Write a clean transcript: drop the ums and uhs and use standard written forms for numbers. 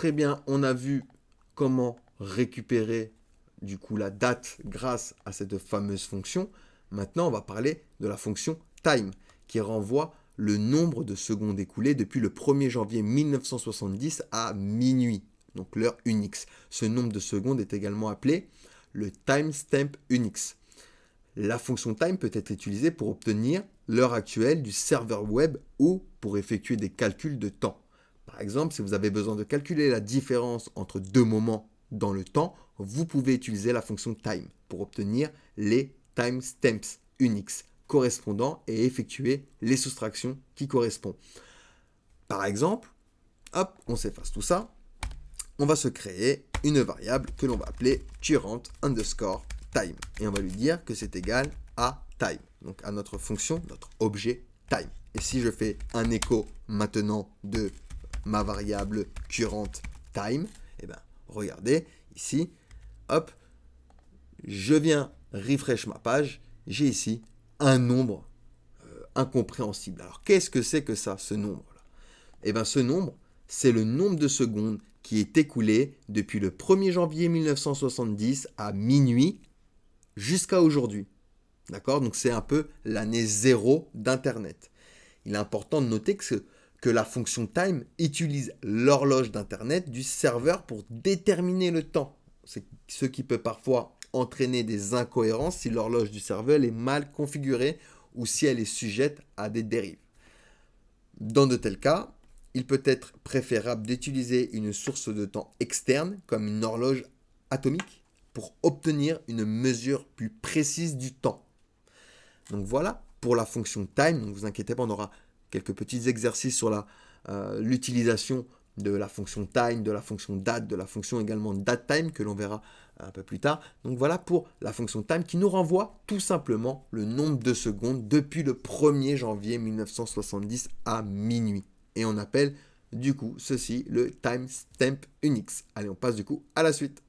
Très bien, on a vu comment récupérer du coup la date grâce à cette fameuse fonction. Maintenant, on va parler de la fonction time qui renvoie le nombre de secondes écoulées depuis le 1er janvier 1970 à minuit, donc l'heure Unix. Ce nombre de secondes est également appelé le timestamp Unix. La fonction time peut être utilisée pour obtenir l'heure actuelle du serveur web ou pour effectuer des calculs de temps. Par exemple, si vous avez besoin de calculer la différence entre deux moments dans le temps, vous pouvez utiliser la fonction time pour obtenir les timestamps Unix correspondants et effectuer les soustractions qui correspondent. Par exemple, hop, on s'efface tout ça. On va se créer une variable que l'on va appeler current underscore time. Et on va lui dire que c'est égal à time. Donc à notre fonction, notre objet time. Et si je fais un écho maintenant de ma variable current time, eh bien, regardez ici, hop, je viens refresh ma page, j'ai ici un nombre incompréhensible. Alors qu'est-ce que c'est que ça, ce nombre-là? Eh bien, ce nombre, c'est le nombre de secondes qui est écoulé depuis le 1er janvier 1970 à minuit jusqu'à aujourd'hui. D'accord? Donc c'est un peu l'année zéro d'Internet. Il est important de noter que la fonction time utilise l'horloge d'Internet du serveur pour déterminer le temps. C'est ce qui peut parfois entraîner des incohérences si l'horloge du serveur est mal configurée ou si elle est sujette à des dérives. Dans de tels cas, il peut être préférable d'utiliser une source de temps externe comme une horloge atomique pour obtenir une mesure plus précise du temps. Donc voilà pour la fonction time. Ne vous inquiétez pas, on aura quelques petits exercices sur l'utilisation de la fonction time, de la fonction date, de la fonction également datetime que l'on verra un peu plus tard. Donc voilà pour la fonction time qui nous renvoie tout simplement le nombre de secondes depuis le 1er janvier 1970 à minuit. Et on appelle du coup ceci le timestamp Unix. Allez, on passe du coup à la suite.